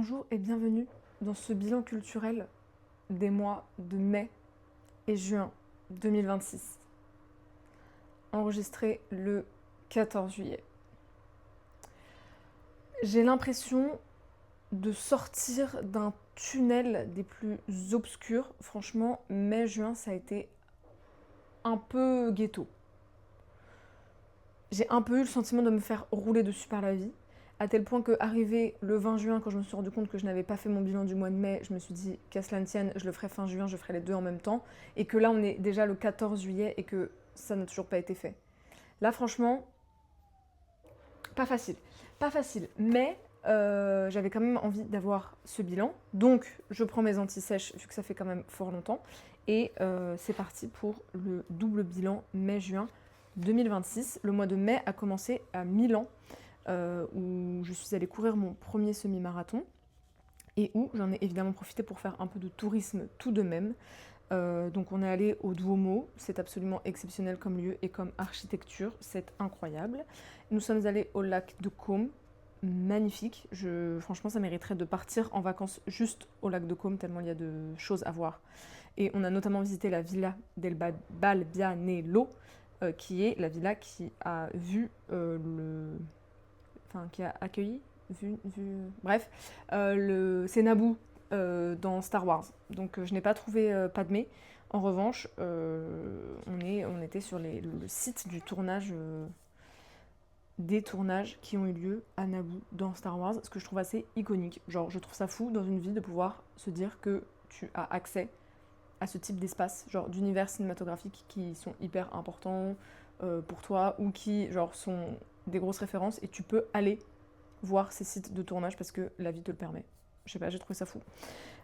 Bonjour et bienvenue dans ce bilan culturel des mois de mai et juin 2026, enregistré le 14 juillet. J'ai l'impression de sortir d'un tunnel des plus obscurs. Franchement, mai-juin, ça a été un peu ghetto. J'ai un peu eu le sentiment de me faire rouler dessus par la vie, à tel point qu'arrivé le 20 juin, quand je me suis rendu compte que je n'avais pas fait mon bilan du mois de mai, je me suis dit qu'à cela ne tienne, je le ferai fin juin, je ferai les deux en même temps, et que là on est déjà le 14 juillet et que ça n'a toujours pas été fait. Là franchement, pas facile. Pas facile, mais j'avais quand même envie d'avoir ce bilan, donc je prends mes anti-sèches vu que ça fait quand même fort longtemps, et c'est parti pour le double bilan mai-juin 2026. Le mois de mai a commencé à Milan, où je suis allée courir mon premier semi-marathon et où j'en ai évidemment profité pour faire un peu de tourisme tout de même. Donc on est allé au Duomo, c'est absolument exceptionnel comme lieu et comme architecture, c'est incroyable. Nous sommes allés au lac de Côme, magnifique. Franchement, ça mériterait de partir en vacances juste au lac de Côme, tellement il y a de choses à voir. Et on a notamment visité la Villa del Balbianello, qui est la villa qui a vu enfin qui a accueilli, bref, c'est Naboo dans Star Wars. Donc je n'ai pas trouvé Padmé. En revanche, on était sur le site du tournage, des tournages qui ont eu lieu à Naboo dans Star Wars, ce que je trouve assez iconique. Genre, je trouve ça fou dans une vie de pouvoir se dire que tu as accès à ce type d'espace, genre d'univers cinématographiques qui sont hyper importants pour toi ou qui genre sont des grosses références et tu peux aller voir ces sites de tournage parce que la vie te le permet. Je sais pas, j'ai trouvé ça fou.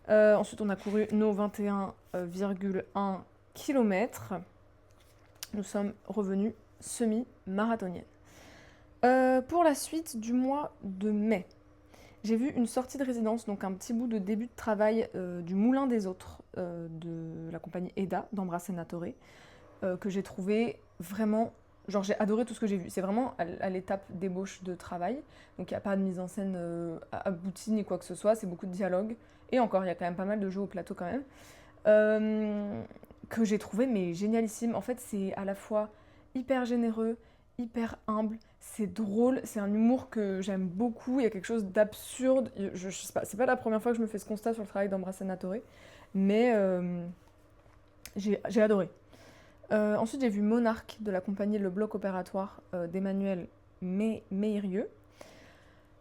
Ensuite, on a couru nos 21,1 km. Nous sommes revenus semi-marathoniennes. Pour la suite du mois de mai, j'ai vu une sortie de résidence, donc un petit bout de début de travail du Moulin des Autres de la compagnie EDA d'Ambra Senatore, que j'ai trouvé vraiment. Genre, j'ai adoré tout ce que j'ai vu. C'est vraiment à l'étape d'ébauche de travail. Donc, il n'y a pas de mise en scène aboutie ni quoi que ce soit. C'est beaucoup de dialogue. Et encore, il y a quand même pas mal de jeux au plateau quand même. Que j'ai trouvé mais génialissime. En fait, c'est à la fois hyper généreux, hyper humble, c'est drôle, c'est un humour que j'aime beaucoup, il y a quelque chose d'absurde. Je sais pas, c'est pas la première fois que je me fais ce constat sur le travail d'Ambra Senatore, mais j'ai adoré. Ensuite, j'ai vu Monarque de la compagnie Le Bloc Opératoire d'Emmanuel Meirieux.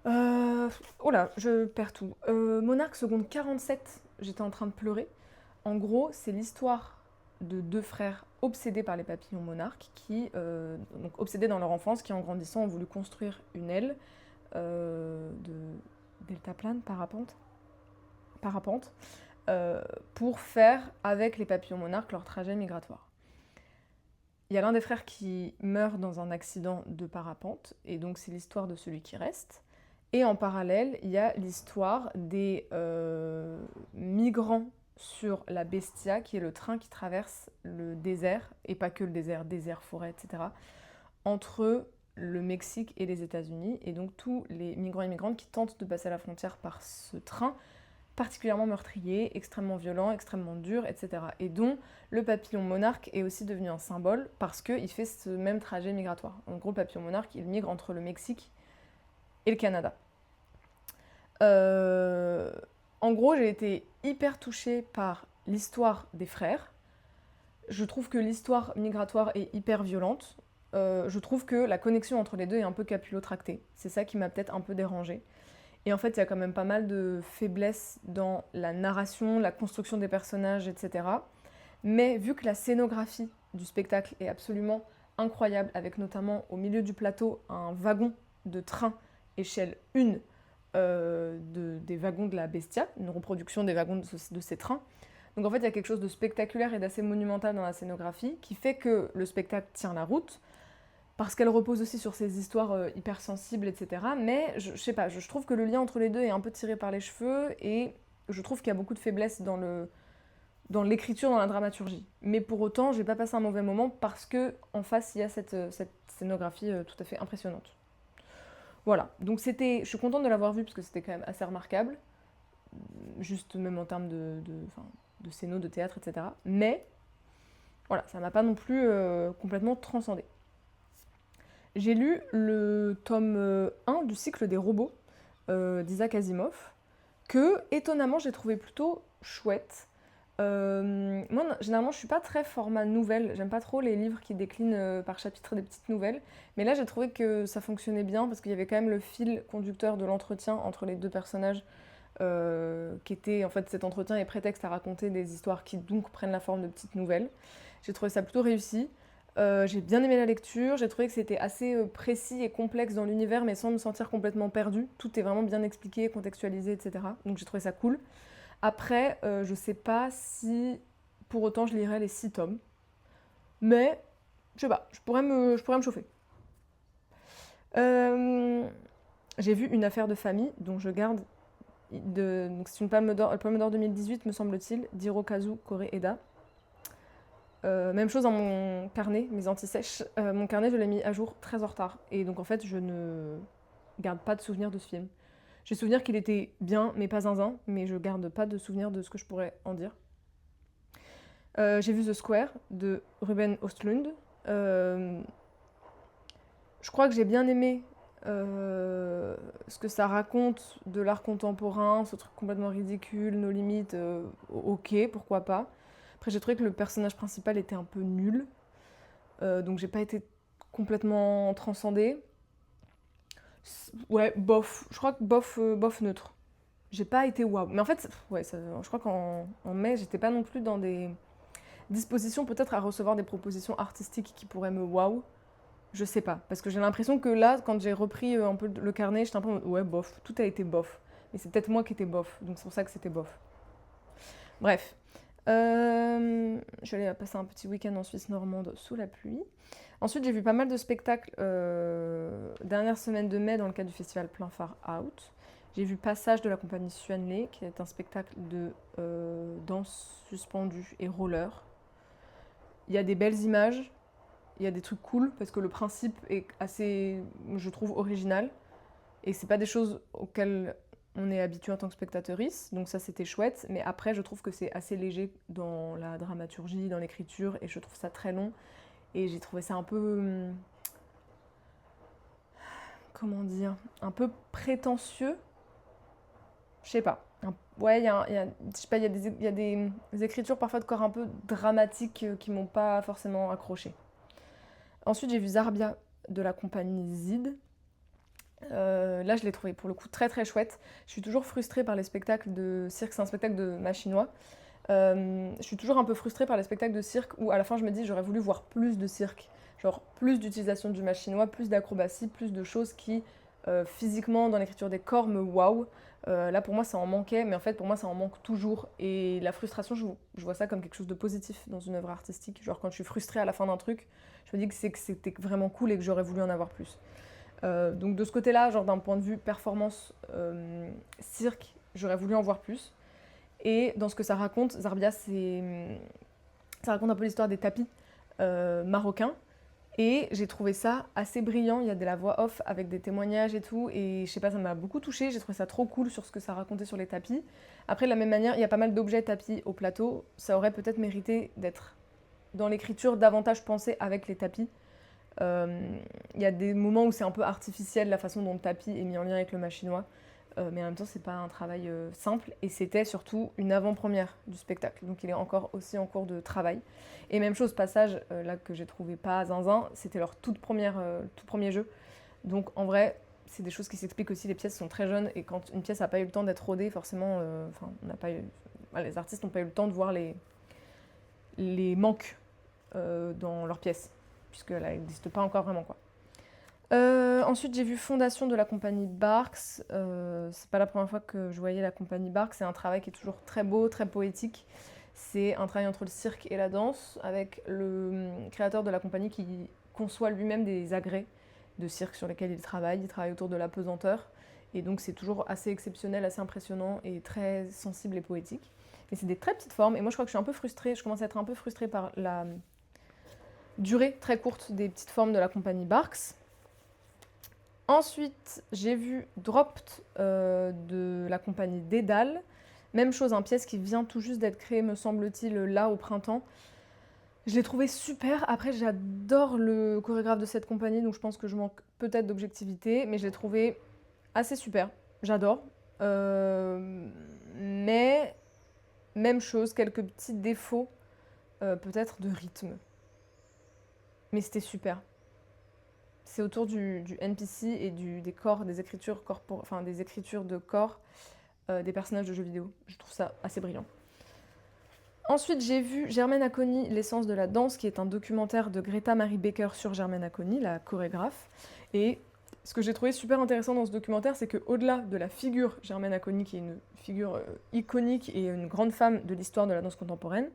Oh là, je perds tout. Monarque seconde 47, j'étais en train de pleurer. En gros, c'est l'histoire de deux frères obsédés par les papillons monarques, donc obsédés dans leur enfance, qui en grandissant ont voulu construire une aile de deltaplane, parapente, pour faire avec les papillons monarques leur trajet migratoire. Il y a l'un des frères qui meurt dans un accident de parapente, et donc c'est l'histoire de celui qui reste. Et en parallèle, il y a l'histoire des migrants sur la Bestia, qui est le train qui traverse le désert, et pas que le désert, forêt, etc., entre le Mexique et les États-Unis. Et donc tous les migrants et migrantes qui tentent de passer la frontière par ce train, particulièrement meurtrier, extrêmement violent, extrêmement dur, etc. Et dont le papillon monarque est aussi devenu un symbole parce qu'il fait ce même trajet migratoire. En gros, le papillon monarque, il migre entre le Mexique et le Canada. En gros, j'ai été hyper touchée par l'histoire des frères. Je trouve que l'histoire migratoire est hyper violente. Je trouve que la connexion entre les deux est un peu capillotractée. C'est ça qui m'a peut-être un peu dérangée. Et en fait, il y a quand même pas mal de faiblesses dans la narration, la construction des personnages, etc. Mais vu que la scénographie du spectacle est absolument incroyable, avec notamment au milieu du plateau un wagon de train échelle 1 des wagons de la Bestia, une reproduction des wagons de ces trains. Donc en fait, il y a quelque chose de spectaculaire et d'assez monumental dans la scénographie qui fait que le spectacle tient la route, parce qu'elle repose aussi sur ces histoires hyper sensibles, etc. Mais je sais pas, je trouve que le lien entre les deux est un peu tiré par les cheveux et je trouve qu'il y a beaucoup de faiblesses dans l'écriture, dans la dramaturgie. Mais pour autant, j'ai pas passé un mauvais moment parce que en face, il y a cette scénographie tout à fait impressionnante. Voilà, donc je suis contente de l'avoir vu parce que c'était quand même assez remarquable. juste même en termes enfin, de scéno, de théâtre, etc. Mais voilà, ça m'a pas non plus complètement transcendé. J'ai lu le tome 1 du cycle des robots d'Isaac Asimov, que étonnamment j'ai trouvé plutôt chouette. Moi, généralement, je suis pas très format nouvelle. J'aime pas trop les livres qui déclinent par chapitre des petites nouvelles. Mais là, j'ai trouvé que ça fonctionnait bien parce qu'il y avait quand même le fil conducteur de l'entretien entre les deux personnages, qui était en fait cet entretien est prétexte à raconter des histoires qui donc prennent la forme de petites nouvelles. J'ai trouvé ça plutôt réussi. J'ai bien aimé la lecture. J'ai trouvé que c'était assez précis et complexe dans l'univers, mais sans me sentir complètement perdue. Tout est vraiment bien expliqué, contextualisé, etc. Donc j'ai trouvé ça cool. Après, je sais pas si pour autant je lirais les 6 tomes. Mais, je sais pas, je pourrais me chauffer. Euh, j'ai vu Une affaire de famille, dont je garde. Donc c'est une Palme d'Or 2018, me semble-t-il, d'Hirokazu Koreeda. Même chose dans mon carnet, mes anti-sèches. Mon carnet, je l'ai mis à jour très en retard. Et donc en fait, je ne garde pas de souvenir de ce film. J'ai souvenir qu'il était bien, mais pas zinzin, mais je garde pas de souvenir de ce que je pourrais en dire. J'ai vu The Square de Ruben Östlund. Je crois que j'ai bien aimé ce que ça raconte de l'art contemporain, ce truc complètement ridicule, nos limites, ok, pourquoi pas. Après, j'ai trouvé que le personnage principal était un peu nul, donc j'ai pas été complètement transcendée. Ouais, bof. Je crois que bof neutre. J'ai pas été waouh. Mais en fait, ouais, je crois qu'en mai, j'étais pas non plus dans des dispositions peut-être à recevoir des propositions artistiques qui pourraient me waouh. Je sais pas. Parce que j'ai l'impression que là, quand j'ai repris un peu le carnet, j'étais un peu en mode, ouais, bof. Tout a été bof. Mais c'est peut-être moi qui étais bof. Donc c'est pour ça que c'était bof. Bref. Je suis allée passer un petit week-end en Suisse normande sous la pluie. Ensuite, j'ai vu pas mal de spectacles dernière semaine de mai dans le cadre du festival Plein Phare Out. J'ai vu Passage de la compagnie Suanlé, qui est un spectacle de danse suspendue et roller. Il y a des belles images, il y a des trucs cool, parce que le principe est assez, je trouve, original. Et c'est pas des choses auxquelles on est habitué en tant que spectateuriste, donc ça c'était chouette. Mais après, je trouve que c'est assez léger dans la dramaturgie, dans l'écriture, et je trouve ça très long. Et j'ai trouvé ça un peu, comment dire, un peu prétentieux. Je sais pas. Ouais, je sais pas, il y a des écritures parfois de corps un peu dramatiques qui m'ont pas forcément accroché. Ensuite, j'ai vu Zarbia de la compagnie Zid. Là, je l'ai trouvé pour le coup très très chouette. Je suis toujours frustrée par les spectacles de cirque, c'est un spectacle de machinois. Je suis toujours un peu frustrée par les spectacles de cirque où à la fin je me dis j'aurais voulu voir plus de cirque. Genre plus d'utilisation du machinois, plus d'acrobatie, plus de choses qui physiquement dans l'écriture des corps me wow. Là pour moi ça en manquait, mais en fait pour moi ça en manque toujours. Et la frustration, je vois ça comme quelque chose de positif dans une œuvre artistique. Genre quand je suis frustrée à la fin d'un truc, je me dis que c'était vraiment cool et que j'aurais voulu en avoir plus. Donc de ce côté-là, genre d'un point de vue performance cirque, j'aurais voulu en voir plus. Et dans ce que ça raconte, Zarbia, ça raconte un peu l'histoire des tapis marocains. Et j'ai trouvé ça assez brillant. Il y a de la voix off avec des témoignages et tout. Et je sais pas, ça m'a beaucoup touchée. J'ai trouvé ça trop cool sur ce que ça racontait sur les tapis. Après, de la même manière, il y a pas mal d'objets tapis au plateau. Ça aurait peut-être mérité d'être dans l'écriture davantage pensé avec les tapis. Il y a des moments où c'est un peu artificiel la façon dont le tapis est mis en lien avec le machinois. Mais en même temps, c'est pas un travail simple. Et c'était surtout une avant-première du spectacle. Donc il est encore aussi en cours de travail. Et même chose, Passage, là que j'ai trouvé pas zinzin, c'était leur tout premier jeu. Donc en vrai, c'est des choses qui s'expliquent aussi. Les pièces sont très jeunes. Et quand une pièce n'a pas eu le temps d'être rodée, forcément, on n'a pas eu, les artistes n'ont pas eu le temps de voir les manques dans leurs pièces. Puisqu'elle n'existe pas encore vraiment, quoi. Ensuite, j'ai vu Fondation de la compagnie Barks. C'est pas la première fois que je voyais la compagnie Barks. C'est un travail qui est toujours très beau, très poétique. C'est un travail entre le cirque et la danse, avec le créateur de la compagnie qui conçoit lui-même des agrès de cirque sur lesquels il travaille. Il travaille autour de la pesanteur. Et donc, c'est toujours assez exceptionnel, assez impressionnant et très sensible et poétique. Et c'est des très petites formes. Et moi, je crois que je suis un peu frustrée. Je commence à être un peu frustrée par la durée très courte des petites formes de la compagnie Barks. Ensuite, j'ai vu Dropped de la compagnie Dédale. Même chose, un pièce qui vient tout juste d'être créée, me semble-t-il, là au printemps. Je l'ai trouvé super. Après, j'adore le chorégraphe de cette compagnie, donc je pense que je manque peut-être d'objectivité, mais je l'ai trouvé assez super. J'adore. Mais même chose, quelques petits défauts, peut-être de rythme. Mais c'était super. C'est autour du NPC et des corps, des écritures enfin des écritures de corps des personnages de jeux vidéo. Je trouve ça assez brillant. Ensuite, j'ai vu Germaine Acconi, L'essence de la danse, qui est un documentaire de Greta Marie Baker sur Germaine Acconi, la chorégraphe. Et ce que j'ai trouvé super intéressant dans ce documentaire, c'est qu'au-delà de la figure Germaine Acconi, qui est une figure iconique et une grande femme de l'histoire de la danse contemporaine,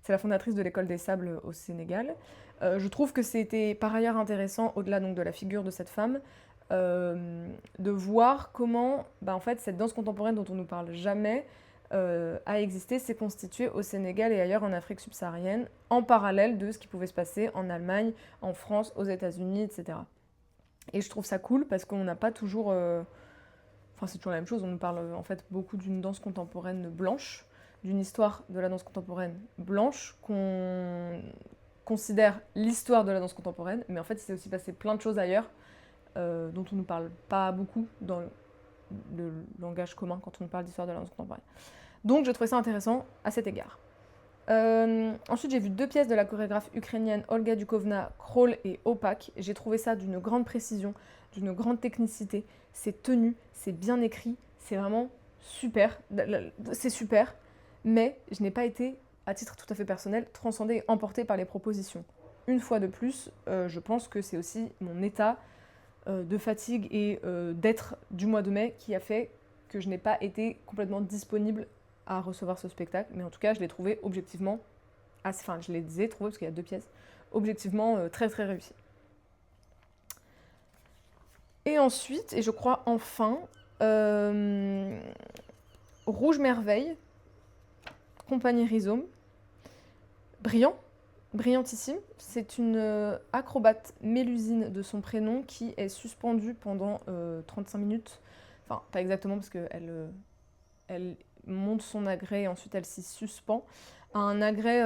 c'est la fondatrice de l'École des Sables au Sénégal. Je trouve que c'était par ailleurs intéressant, au-delà donc de la figure de cette femme, de voir comment en fait, cette danse contemporaine dont on ne nous parle jamais a existé, s'est constituée au Sénégal et ailleurs en Afrique subsaharienne, en parallèle de ce qui pouvait se passer en Allemagne, en France, aux États-Unis, etc. Et je trouve ça cool parce qu'on n'a pas toujours... Enfin, c'est toujours la même chose, on nous parle en fait beaucoup d'une danse contemporaine blanche, d'une histoire de la danse contemporaine blanche, qu'on considère l'histoire de la danse contemporaine, mais en fait, il s'est aussi passé plein de choses ailleurs dont on ne nous parle pas beaucoup dans le langage commun quand on nous parle d'histoire de la danse contemporaine. Donc, j'ai trouvé ça intéressant à cet égard. Ensuite, j'ai vu 2 pièces de la chorégraphe ukrainienne Olga Dukovna, Crawl et Opak. J'ai trouvé ça d'une grande précision, d'une grande technicité. C'est tenu, c'est bien écrit, c'est vraiment super. C'est super, mais je n'ai pas été, à titre tout à fait personnel, transcendée et emportée par les propositions. Une fois de plus, je pense que c'est aussi mon état de fatigue et d'être du mois de mai qui a fait que je n'ai pas été complètement disponible à recevoir ce spectacle, mais en tout cas, je l'ai trouvé objectivement, enfin, je les ai trouvés, parce qu'il y a 2 pièces, objectivement très très réussi. Et ensuite, et je crois enfin, Rouge Merveille, compagnie Rhizome, brillantissime. C'est une acrobate mélusine de son prénom qui est suspendue pendant 35 minutes, enfin, pas exactement parce qu'elle elle monte son agrès et ensuite elle s'y suspend. Un agrès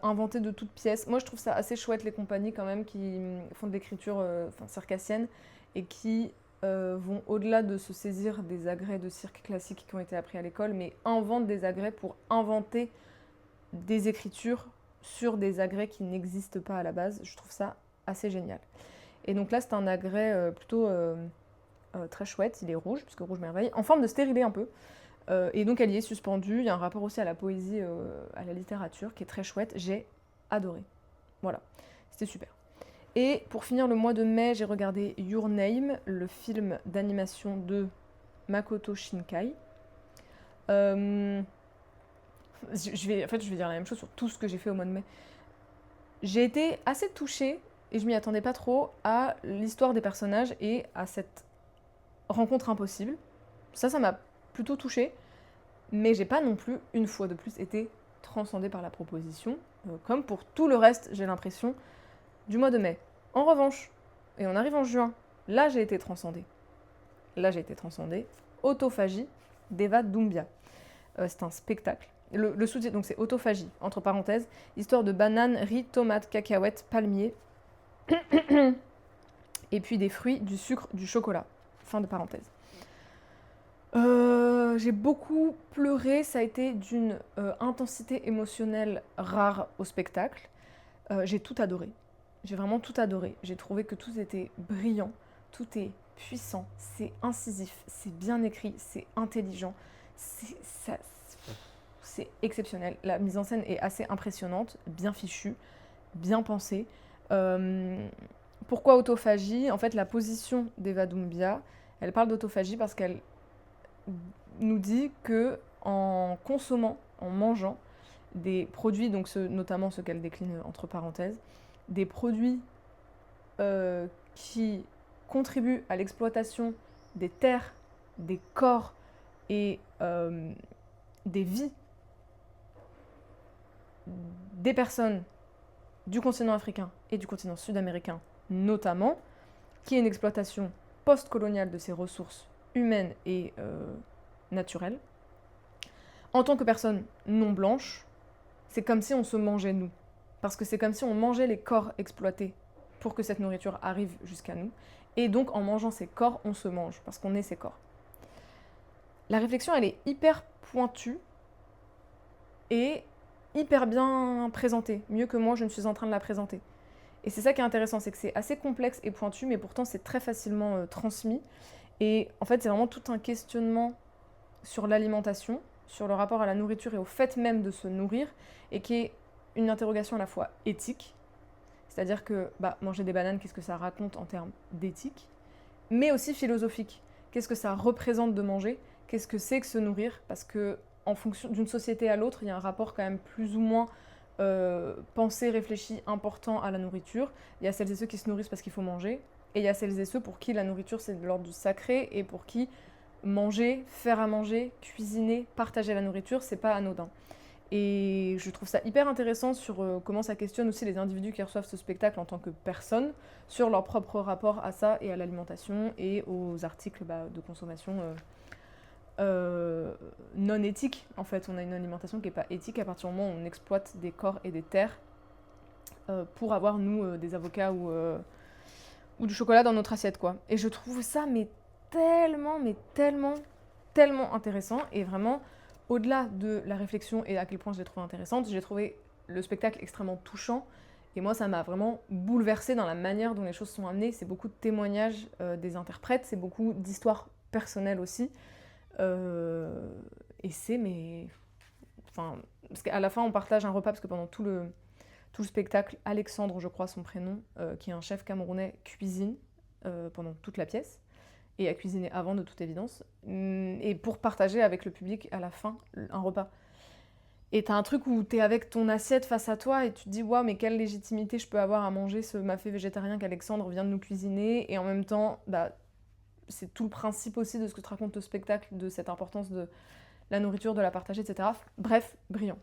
inventé de toutes pièces. Moi je trouve ça assez chouette les compagnies quand même qui font de l'écriture circassienne et qui vont au-delà de se saisir des agrès de cirque classique qui ont été appris à l'école, mais inventent des agrès pour inventer des écritures sur des agrès qui n'existent pas à la base. Je trouve ça assez génial. Et donc là c'est un agrès plutôt très chouette, il est rouge, puisque rouge merveille, en forme de stérilet un peu. Et donc elle y est suspendue, il y a un rapport aussi à la poésie, à la littérature qui est très chouette, j'ai adoré. Voilà, c'était super. Et pour finir le mois de mai, j'ai regardé Your Name, le film d'animation de Makoto Shinkai. En fait, je vais dire la même chose sur tout ce que j'ai fait au mois de mai. J'ai été assez touchée, et je m'y attendais pas trop, à l'histoire des personnages et à cette rencontre impossible. Ça m'a plutôt touchée, mais j'ai pas non plus, une fois de plus, été transcendée par la proposition, comme pour tout le reste, j'ai l'impression, du mois de mai. En revanche, et on arrive en juin, là j'ai été transcendée. Autophagie d'Eva Doumbia. C'est un spectacle. Le sous-titre, donc c'est Autophagie, entre parenthèses, histoire de bananes, riz, tomates, cacahuètes, palmiers, et puis des fruits, du sucre, du chocolat. Fin de parenthèse. J'ai beaucoup pleuré, ça a été d'une intensité émotionnelle rare au spectacle. J'ai tout adoré. J'ai vraiment tout adoré. J'ai trouvé que tout était brillant, tout est puissant, c'est incisif, c'est bien écrit, c'est intelligent, c'est exceptionnel. La mise en scène est assez impressionnante, bien fichue, bien pensée. Pourquoi autophagie ? En fait, la position d'Eva Doumbia, elle parle d'autophagie parce qu'elle nous dit que en consommant, en mangeant des produits, donc notamment ceux qu'elle décline entre parenthèses, des produits qui contribuent à l'exploitation des terres, des corps et des vies des personnes du continent africain et du continent sud-américain notamment, qui est une exploitation post-coloniale de ces ressources humaines et naturelles, En tant que personne non blanche, c'est comme si on se mangeait nous. Parce que c'est comme si on mangeait les corps exploités pour que cette nourriture arrive jusqu'à nous. Et donc en mangeant ces corps, on se mange, parce qu'on est ces corps. La réflexion, elle est hyper pointue et hyper bien présentée. Mieux que moi, je ne suis en train de la présenter. Et c'est ça qui est intéressant, c'est que c'est assez complexe et pointu, mais pourtant c'est très facilement transmis. Et en fait, c'est vraiment tout un questionnement sur l'alimentation, sur le rapport à la nourriture et au fait même de se nourrir, et qui est une interrogation à la fois éthique, c'est-à-dire que manger des bananes, qu'est-ce que ça raconte en termes d'éthique, mais aussi philosophique. Qu'est-ce que ça représente de manger? Qu'est-ce que c'est que se nourrir? Parce que en fonction d'une société à l'autre, il y a un rapport quand même plus ou moins pensé, réfléchi, important à la nourriture. Il y a celles et ceux qui se nourrissent parce qu'il faut manger, et il y a celles et ceux pour qui la nourriture c'est de l'ordre du sacré, et pour qui manger, faire à manger, cuisiner, partager la nourriture, c'est pas anodin. Et je trouve ça hyper intéressant sur comment ça questionne aussi les individus qui reçoivent ce spectacle en tant que personnes, sur leur propre rapport à ça et à l'alimentation et aux articles de consommation non éthiques. En fait, on a une alimentation qui n'est pas éthique à partir du moment où on exploite des corps et des terres pour avoir, nous, des avocats ou du chocolat dans notre assiette, quoi. Et je trouve ça, tellement intéressant. Et vraiment, au-delà de la réflexion et à quel point je l'ai trouvée intéressante, j'ai trouvé le spectacle extrêmement touchant. Et moi, ça m'a vraiment bouleversée dans la manière dont les choses sont amenées. C'est beaucoup de témoignages des interprètes, c'est beaucoup d'histoires personnelles aussi. Et c'est, mais... Enfin, parce qu'à la fin, on partage un repas, parce que pendant tout le spectacle, Alexandre, je crois son prénom, qui est un chef camerounais, cuisine pendant toute la pièce, et a cuisiné avant de toute évidence, et pour partager avec le public à la fin un repas. Et t'as un truc où t'es avec ton assiette face à toi et tu te dis waouh, mais quelle légitimité je peux avoir à manger ce mafé végétarien qu'Alexandre vient de nous cuisiner, et en même temps, c'est tout le principe aussi de ce que te raconte le spectacle, de cette importance de la nourriture, de la partager, etc. Bref, brillant.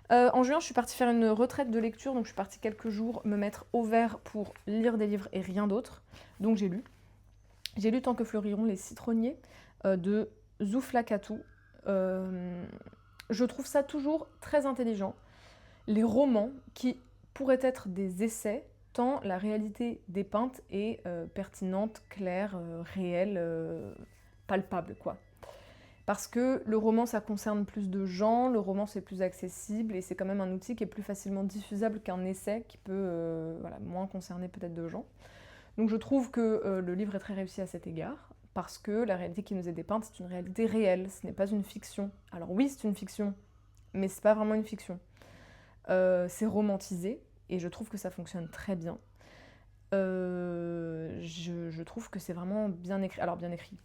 En juin, je suis partie faire une retraite de lecture, donc je suis partie quelques jours me mettre au vert pour lire des livres et rien d'autre. Donc j'ai lu. J'ai lu Tant que fleuriront les citronniers de Zoufla Katou. Je trouve ça toujours très intelligent. Les romans qui pourraient être des essais, tant la réalité dépeinte est pertinente, claire, réelle, palpable, quoi. Parce que le roman, ça concerne plus de gens, le roman, c'est plus accessible, et c'est quand même un outil qui est plus facilement diffusable qu'un essai qui peut moins concerner peut-être de gens. Donc je trouve que le livre est très réussi à cet égard, parce que la réalité qui nous est dépeinte, c'est une réalité réelle, ce n'est pas une fiction. Alors oui, c'est une fiction, mais c'est pas vraiment une fiction. C'est romantisé, et je trouve que ça fonctionne très bien. Je trouve que c'est vraiment bien écrit. Alors bien écrit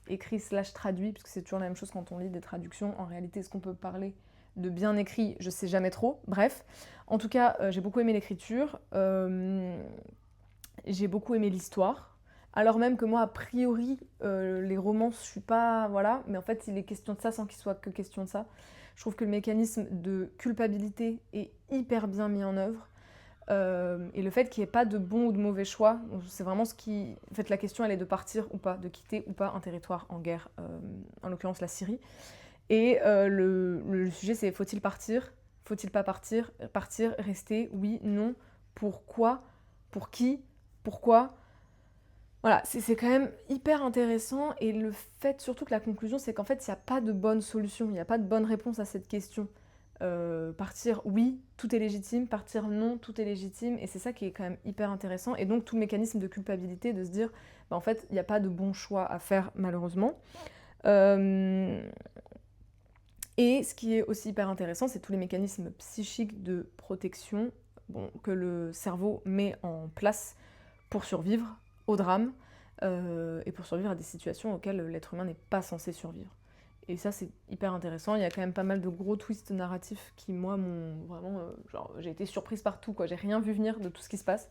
/ traduit, parce que c'est toujours la même chose quand on lit des traductions. En réalité, est-ce qu'on peut parler de bien écrit? Je sais jamais trop. Bref, en tout cas, j'ai beaucoup aimé l'écriture. J'ai beaucoup aimé l'histoire. Alors même que moi, a priori, les romans, je suis pas... Voilà, mais en fait, il est question de ça sans qu'il soit que question de ça. Je trouve que le mécanisme de culpabilité est hyper bien mis en œuvre. Et le fait qu'il n'y ait pas de bon ou de mauvais choix, c'est vraiment ce qui... En fait, la question, elle est de partir ou pas, de quitter ou pas un territoire en guerre, en l'occurrence la Syrie. Et le sujet, c'est faut-il partir? Faut-il pas partir? Partir, rester, oui, non, pourquoi? Pour qui? Pourquoi? Voilà, c'est quand même hyper intéressant, et le fait surtout que la conclusion, c'est qu'en fait, il n'y a pas de bonne solution, il n'y a pas de bonne réponse à cette question. Partir, oui, tout est légitime, partir, non, tout est légitime, et c'est ça qui est quand même hyper intéressant, et donc tout le mécanisme de culpabilité, de se dire, en fait, il n'y a pas de bon choix à faire, malheureusement. Et ce qui est aussi hyper intéressant, c'est tous les mécanismes psychiques de protection que le cerveau met en place pour survivre au drame et pour survivre à des situations auxquelles l'être humain n'est pas censé survivre. Et ça, c'est hyper intéressant. Il y a quand même pas mal de gros twists narratifs qui, moi, m'ont vraiment... j'ai été surprise par tout, quoi. J'ai rien vu venir de tout ce qui se passe.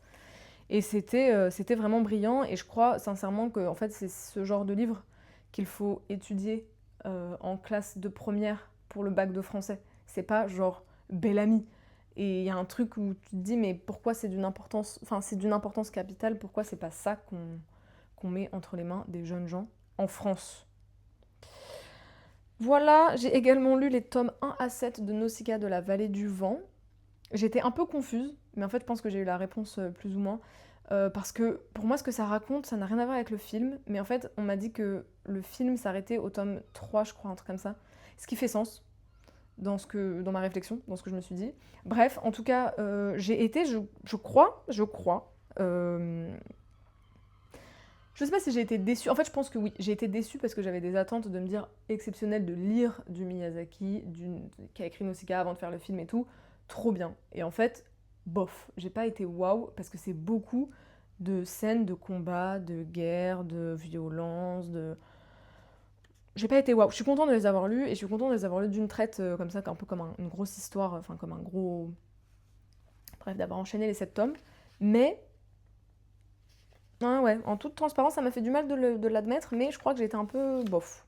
Et c'était vraiment brillant. Et je crois sincèrement que en fait, c'est ce genre de livre qu'il faut étudier en classe de première pour le bac de français. C'est pas genre Bellamy. Et il y a un truc où tu te dis, mais pourquoi c'est d'une importance... Enfin, c'est d'une importance capitale. Pourquoi c'est pas ça qu'on met entre les mains des jeunes gens en France? Voilà, j'ai également lu les tomes 1 à 7 de Nausicaa de la vallée du vent. J'étais un peu confuse, mais en fait, je pense que j'ai eu la réponse plus ou moins. Parce que pour moi, ce que ça raconte, ça n'a rien à voir avec le film. Mais en fait, on m'a dit que le film s'arrêtait au tome 3, je crois, un truc comme ça. Ce qui fait sens dans ma réflexion, dans ce que je me suis dit. Bref, en tout cas, j'ai été, je crois. Je sais pas si j'ai été déçue. En fait, je pense que oui, j'ai été déçue parce que j'avais des attentes de me dire exceptionnel de lire du Miyazaki, qui a écrit Nausicaa avant de faire le film et tout. Trop bien. Et en fait, bof. J'ai pas été waouh parce que c'est beaucoup de scènes de combat, de guerre, de violence, de. J'ai pas été waouh. Je suis contente de les avoir lus et je suis contente de les avoir lus d'une traite comme ça, un peu comme une grosse histoire, enfin comme un gros. Bref, d'avoir enchaîné les 7 tomes. Mais ouais, en toute transparence, ça m'a fait du mal de l'admettre, mais je crois que j'ai été un peu bof.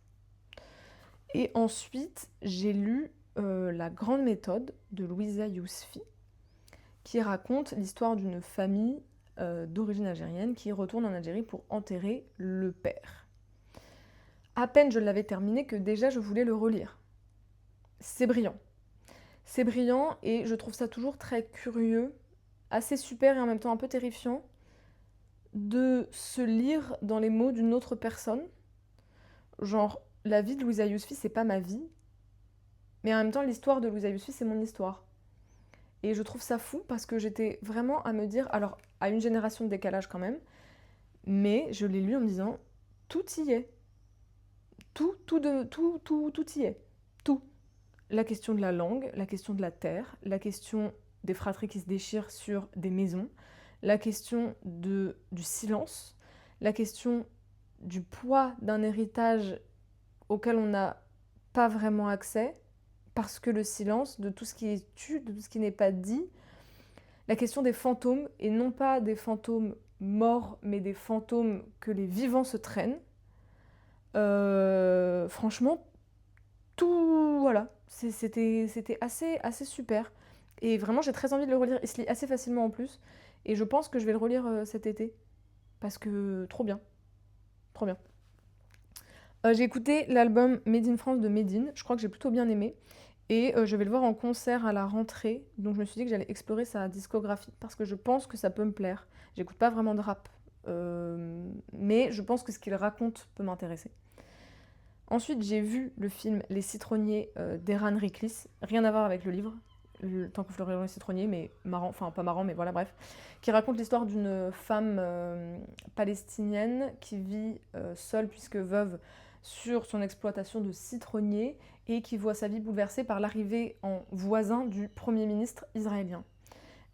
Et ensuite, j'ai lu La Grande Méthode de Louisa Yousfi, qui raconte l'histoire d'une famille d'origine algérienne qui retourne en Algérie pour enterrer le père. À peine je l'avais terminé que déjà je voulais le relire. C'est brillant. C'est brillant et je trouve ça toujours très curieux, assez super et en même temps un peu terrifiant de se lire dans les mots d'une autre personne. Genre, la vie de Louisa Yousfi, c'est pas ma vie, mais en même temps, l'histoire de Louisa Yousfi, c'est mon histoire. Et je trouve ça fou parce que j'étais vraiment à me dire, alors à une génération de décalage quand même, mais je l'ai lu en me disant, tout y est. Tout y est. Tout. La question de la langue, la question de la terre, la question des fratries qui se déchirent sur des maisons, la question du silence, la question du poids d'un héritage auquel on n'a pas vraiment accès, parce que le silence, de tout ce qui est tu, de tout ce qui n'est pas dit, la question des fantômes, et non pas des fantômes morts, mais des fantômes que les vivants se traînent. Franchement, tout, voilà, c'était assez super. Et vraiment, j'ai très envie de le relire. Il se lit assez facilement en plus. Et je pense que je vais le relire cet été. Parce que trop bien. Trop bien. J'ai écouté l'album Made in France de Medine. Je crois que j'ai plutôt bien aimé. Et je vais le voir en concert à la rentrée. Donc je me suis dit que j'allais explorer sa discographie. Parce que je pense que ça peut me plaire. J'écoute pas vraiment de rap. Mais je pense que ce qu'il raconte peut m'intéresser. Ensuite, j'ai vu le film Les Citronniers d'Eran Riklis. Rien à voir avec le livre, le temps que fleurira les citronniers, mais marrant, enfin pas marrant, mais voilà, bref. Qui raconte l'histoire d'une femme palestinienne qui vit seule, puisque veuve, sur son exploitation de citronniers et qui voit sa vie bouleversée par l'arrivée en voisin du Premier ministre israélien.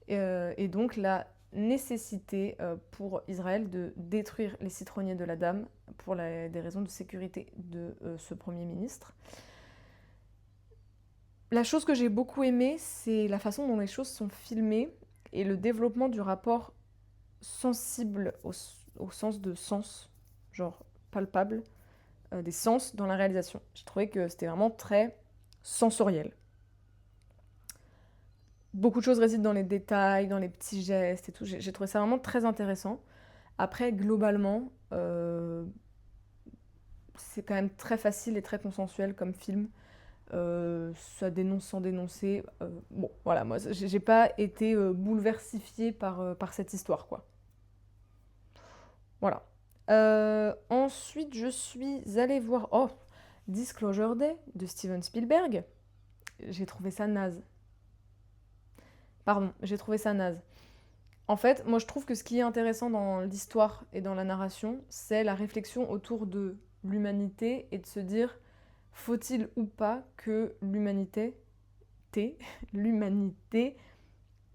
Et donc la nécessité pour Israël de détruire les citronniers de la Dame pour des raisons de sécurité de ce Premier ministre. La chose que j'ai beaucoup aimée, c'est la façon dont les choses sont filmées et le développement du rapport sensible au sens de sens, genre palpable, des sens dans la réalisation. J'ai trouvé que c'était vraiment très sensoriel. Beaucoup de choses résident dans les détails, dans les petits gestes et tout. J'ai trouvé ça vraiment très intéressant. Après, globalement, c'est quand même très facile et très consensuel comme film. Ça dénonce sans dénoncer. Bon, voilà, moi, j'ai pas été bouleversifiée par cette histoire, quoi. Voilà. Ensuite, je suis allée voir Disclosure Day de Steven Spielberg. J'ai trouvé ça naze. Pardon, j'ai trouvé ça naze. En fait, moi je trouve que ce qui est intéressant dans l'histoire et dans la narration, c'est la réflexion autour de l'humanité et de se dire, faut-il ou pas que l'humanité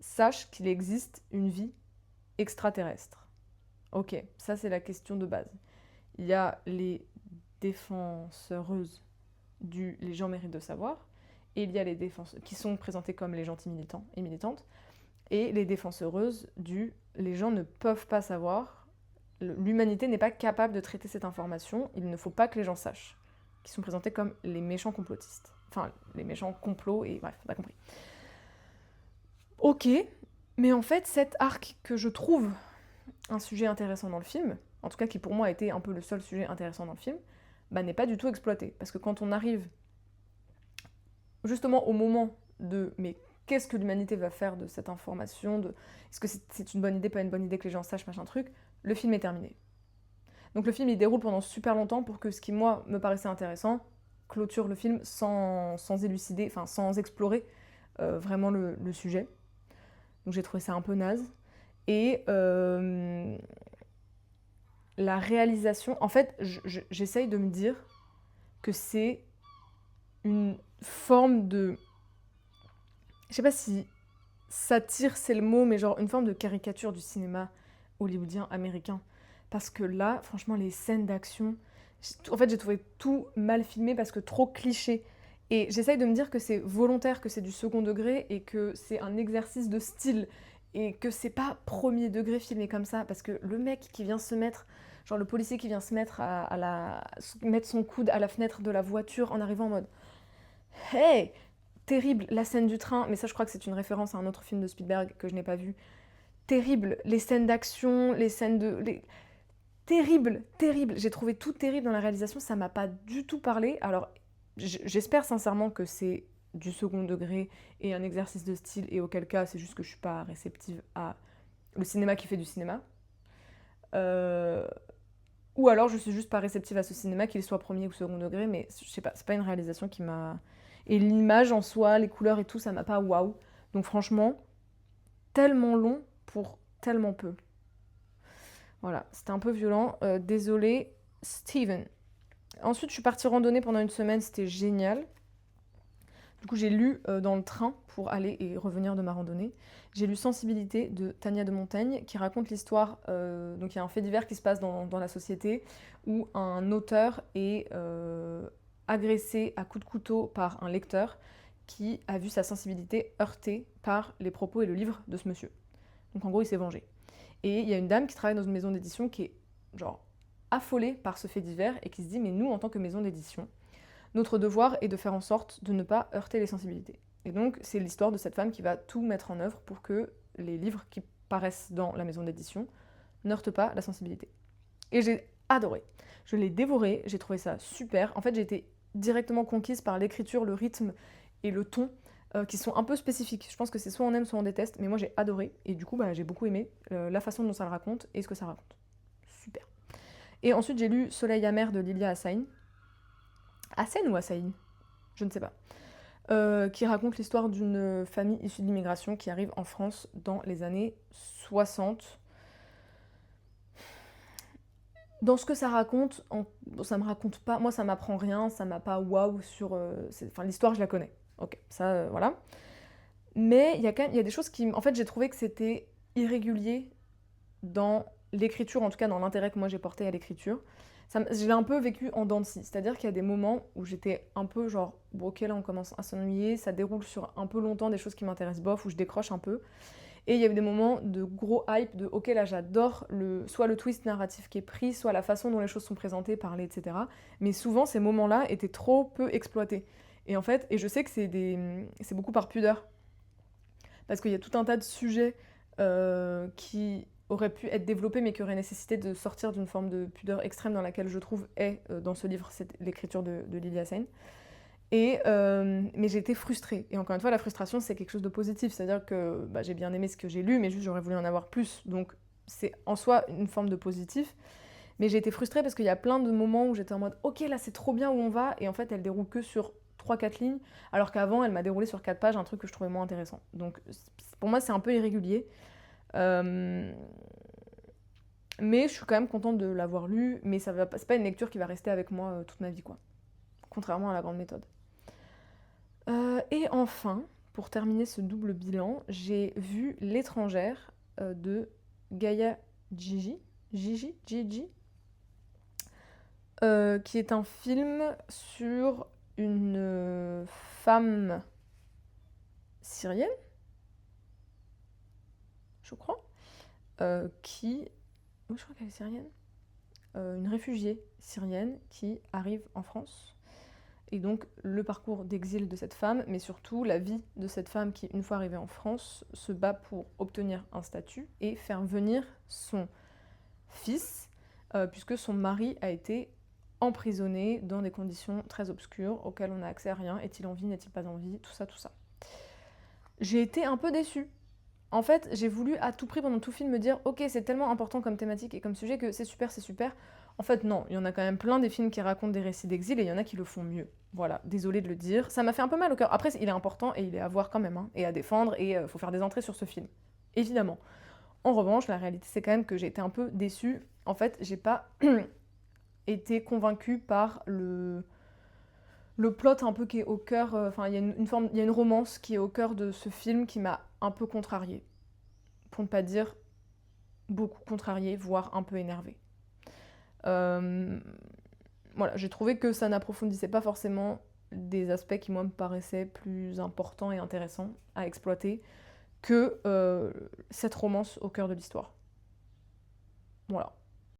sache qu'il existe une vie extraterrestre. Ok, ça c'est la question de base. Il y a les défenseuses du Les gens méritent de savoir, et il y a les défenseurs qui sont présentés comme les gentils militants et militantes, et les défenseureuses du les gens ne peuvent pas savoir, l'humanité n'est pas capable de traiter cette information, il ne faut pas que les gens sachent, qui sont présentés comme les méchants complotistes. Enfin, les méchants complots, et bref, t'as compris. Ok, mais en fait, cet arc que je trouve un sujet intéressant dans le film, en tout cas qui pour moi a été un peu le seul sujet intéressant dans le film, bah, n'est pas du tout exploité. Parce que quand on arrive justement au moment de mais qu'est-ce que l'humanité va faire de cette information, est-ce que c'est une bonne idée, pas une bonne idée que les gens sachent, machin truc, le film est terminé. Donc le film il déroule pendant super longtemps pour que ce qui moi me paraissait intéressant clôture le film sans élucider, enfin sans explorer vraiment le sujet. Donc j'ai trouvé ça un peu naze. Et la réalisation, en fait j'essaye de me dire que c'est une forme de... Je sais pas si satire c'est le mot, mais genre une forme de caricature du cinéma hollywoodien américain. Parce que là, franchement, les scènes d'action, en fait, j'ai trouvé tout mal filmé parce que trop cliché. Et j'essaye de me dire que c'est volontaire, que c'est du second degré et que c'est un exercice de style et que c'est pas premier degré filmé comme ça. Parce que le mec qui vient se mettre, genre le policier qui vient se mettre mettre son coude à la fenêtre de la voiture en arrivant en mode hey, terrible, la scène du train, mais ça je crois que c'est une référence à un autre film de Spielberg que je n'ai pas vu. Terrible, les scènes d'action, les scènes de... Terrible, terrible. J'ai trouvé tout terrible dans la réalisation, ça m'a pas du tout parlé. Alors, j'espère sincèrement que c'est du second degré et un exercice de style, et auquel cas, c'est juste que je suis pas réceptive à le cinéma qui fait du cinéma. Euh, Ou alors, je suis juste pas réceptive à ce cinéma, qu'il soit premier ou second degré, mais je sais pas, c'est pas une réalisation qui m'a... Et l'image en soi, les couleurs et tout, ça m'a pas waouh. Donc franchement, tellement long pour tellement peu. Voilà, c'était un peu violent. Désolée, Steven. Ensuite, je suis partie randonner pendant une semaine, c'était génial. Du coup, j'ai lu dans le train pour aller et revenir de ma randonnée. J'ai lu Sensibilité de Tania de Montaigne qui raconte l'histoire. Donc, il y a un fait divers qui se passe dans la société où un auteur est agressé à coups de couteau par un lecteur qui a vu sa sensibilité heurtée par les propos et le livre de ce monsieur. Donc, en gros, il s'est vengé. Et il y a une dame qui travaille dans une maison d'édition qui est genre affolée par ce fait divers et qui se dit mais nous en tant que maison d'édition, notre devoir est de faire en sorte de ne pas heurter les sensibilités. Et donc c'est l'histoire de cette femme qui va tout mettre en œuvre pour que les livres qui paraissent dans la maison d'édition n'heurtent pas la sensibilité. Et j'ai adoré. Je l'ai dévoré, j'ai trouvé ça super. En fait j'ai été directement conquise par l'écriture, le rythme et le ton qui sont un peu spécifiques. Je pense que c'est soit on aime, soit on déteste, mais moi j'ai adoré, et du coup j'ai beaucoup aimé la façon dont ça le raconte et ce que ça raconte. Super. Et ensuite j'ai lu Soleil amer de Lilia Hassane. Hassane ou Hassane, je ne sais pas. Qui raconte l'histoire d'une famille issue de l'immigration qui arrive en France dans les années 60. Dans ce que ça raconte, ça me raconte pas, moi ça m'apprend rien, ça m'a pas waouh sur... Enfin l'histoire je la connais, ok, ça voilà. Mais il y a des choses qui... En fait, j'ai trouvé que c'était irrégulier dans l'écriture, en tout cas dans l'intérêt que moi j'ai porté à l'écriture. Je l'ai un peu vécu en dents de scie, c'est-à-dire qu'il y a des moments où j'étais un peu genre, bon ok là on commence à s'ennuyer, ça déroule sur un peu longtemps des choses qui m'intéressent bof, où je décroche un peu. Et il y a eu des moments de gros hype, de ok là j'adore soit le twist narratif qui est pris, soit la façon dont les choses sont présentées, parlées, etc. Mais souvent ces moments-là étaient trop peu exploités. Et en fait, et je sais que c'est beaucoup par pudeur, parce qu'il y a tout un tas de sujets qui auraient pu être développés mais qui auraient nécessité de sortir d'une forme de pudeur extrême dans laquelle je trouve est dans ce livre, c'est l'écriture de Lilia Hassane. Mais j'ai été frustrée. Et encore une fois, la frustration, c'est quelque chose de positif. C'est-à-dire que j'ai bien aimé ce que j'ai lu, mais juste j'aurais voulu en avoir plus. Donc c'est en soi une forme de positif. Mais j'ai été frustrée parce qu'il y a plein de moments où j'étais en mode « Ok, là c'est trop bien où on va », et en fait elle déroule que sur 3-4 lignes, alors qu'avant elle m'a déroulé sur 4 pages, un truc que je trouvais moins intéressant. Donc pour moi c'est un peu irrégulier. Mais je suis quand même contente de l'avoir lu, mais c'est pas une lecture qui va rester avec moi toute ma vie, quoi. Contrairement à la grande méthode. Et enfin, pour terminer ce double bilan, j'ai vu L'étrangère de Gaia Gigi, qui est un film sur une femme syrienne, je crois, qui... Oui, je crois qu'elle est syrienne. Une réfugiée syrienne qui arrive en France. Et donc le parcours d'exil de cette femme, mais surtout la vie de cette femme qui, une fois arrivée en France, se bat pour obtenir un statut et faire venir son fils, puisque son mari a été emprisonné dans des conditions très obscures auxquelles on n'a accès à rien. Est-il en vie, n'est-il pas en vie, tout ça, tout ça. J'ai été un peu déçue. En fait, j'ai voulu à tout prix pendant tout le film me dire ok, c'est tellement important comme thématique et comme sujet que c'est super, c'est super. En fait, non, il y en a quand même plein des films qui racontent des récits d'exil et il y en a qui le font mieux. Voilà, désolée de le dire. Ça m'a fait un peu mal au cœur. Après, il est important et il est à voir quand même, hein, et à défendre, et faut faire des entrées sur ce film. Évidemment. En revanche, la réalité, c'est quand même que j'ai été un peu déçue. En fait, j'ai pas été convaincue par le plot un peu qui est au cœur. Enfin, il y a il y a une romance qui est au cœur de ce film qui m'a un peu contrariée. Pour ne pas dire beaucoup contrariée, voire un peu énervée. Euh, voilà, j'ai trouvé que ça n'approfondissait pas forcément des aspects qui, moi, me paraissaient plus importants et intéressants à exploiter que cette romance au cœur de l'histoire. Voilà.